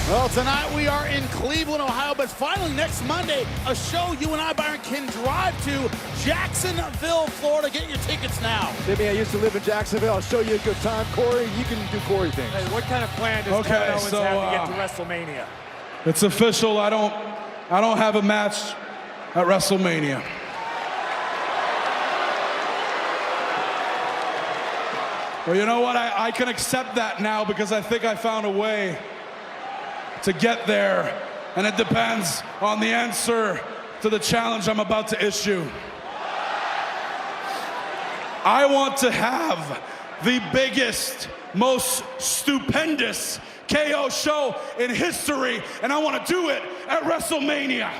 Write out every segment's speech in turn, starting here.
Well, tonight we are in Cleveland, Ohio, but finally next Monday, a show you and I, Byron, can drive to Jacksonville, Florida. Get your tickets now. Jimmy, I used to live in Jacksonville. I'll show you a good time. Corey, you can do Corey things. Hey, what kind of plan does Kevin Owens have to get to WrestleMania? It's official. I don't have a match at WrestleMania. Well, you know what? I can accept that now because I think I found a way to get there, and it depends on the answer to the challenge I'm about to issue. I want to have the biggest, most stupendous KO show in history, and I want to do it at WrestleMania.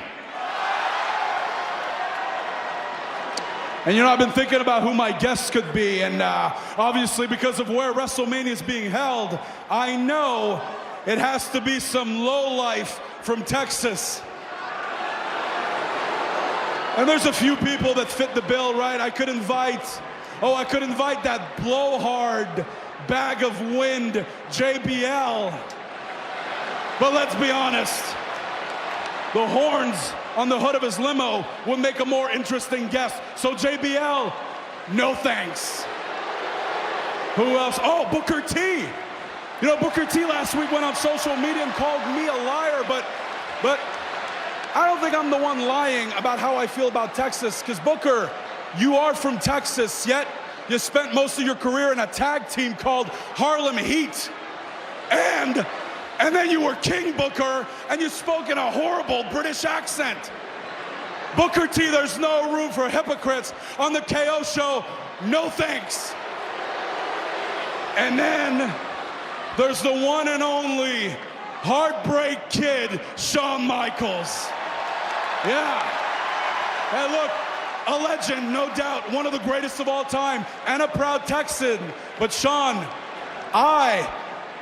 And you know, I've been thinking about who my guests could be, and obviously because of where WrestleMania is being held, I know it has to be some lowlife from Texas. And there's a few people that fit the bill, right? I could invite that blowhard bag of wind, JBL. But let's be honest, the horns on the hood of his limo would make a more interesting guest. So JBL, no thanks. Who else? Oh, Booker T. You know, Booker T last week went on social media and called me a liar, but I don't think I'm the one lying about how I feel about Texas, because Booker, you are from Texas, yet you spent most of your career in a tag team called Harlem Heat. And then you were King Booker, and you spoke in a horrible British accent. Booker T, there's no room for hypocrites on the KO show. No thanks. And then there's the one and only Heartbreak Kid, Shawn Michaels. Yeah. Hey, look, a legend, no doubt, one of the greatest of all time, and a proud Texan. But Shawn, I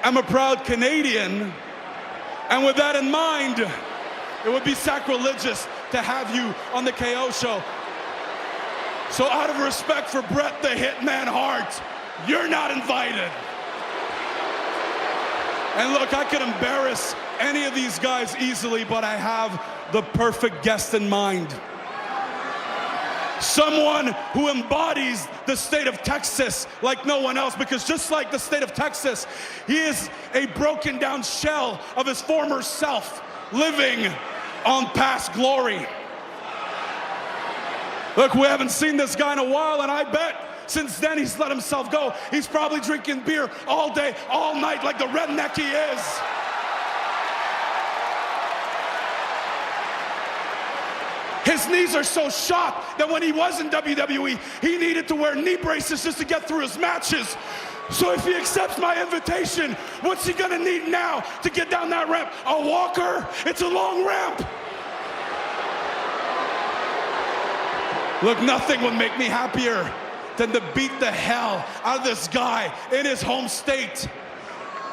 am a proud Canadian, and with that in mind, it would be sacrilegious to have you on the KO show. So out of respect for Bret the Hitman Hart, you're not invited. And look, I could embarrass any of these guys easily, but I have the perfect guest in mind. Someone who embodies the state of Texas like no one else, because just like the state of Texas, he is a broken down shell of his former self, living on past glory. Look, we haven't seen this guy in a while, and I bet since then he's let himself go. He's probably drinking beer all day, all night, like the redneck he is. His knees are so shot that when he was in WWE, he needed to wear knee braces just to get through his matches. So if he accepts my invitation, what's he gonna need now to get down that ramp? A walker? It's a long ramp. Look, nothing would make me happier than to beat the hell out of this guy in his home state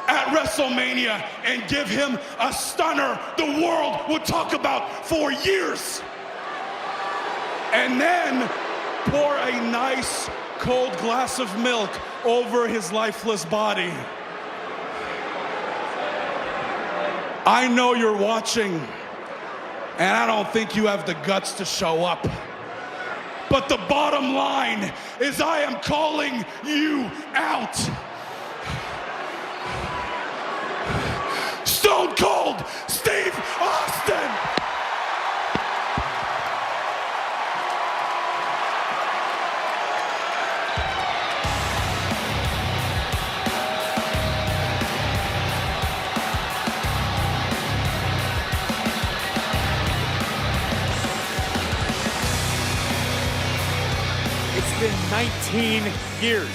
at WrestleMania and give him a stunner the world would talk about for years. And then pour a nice cold glass of milk over his lifeless body. I know you're watching, and I don't think you have the guts to show up. But the bottom line is I am calling you out. Stone Cold Steve Austin. It's been 19 years.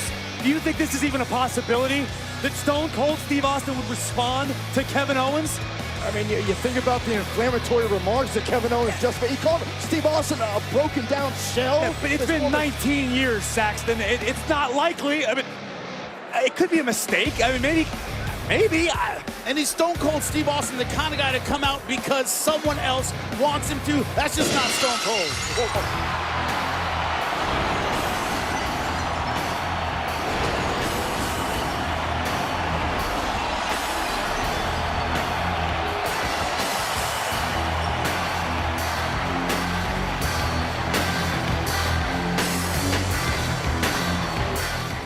Do you think this is even a possibility that Stone Cold Steve Austin would respond to Kevin Owens? I mean, you think about the inflammatory remarks that Kevin Owens just made. He called Steve Austin a broken down shell. Yeah, but it's been 19 years, Saxton. It's not likely. I mean, it could be a mistake. I mean, maybe. And he's Stone Cold Steve Austin, the kind of guy to come out because someone else wants him to. That's just not Stone Cold.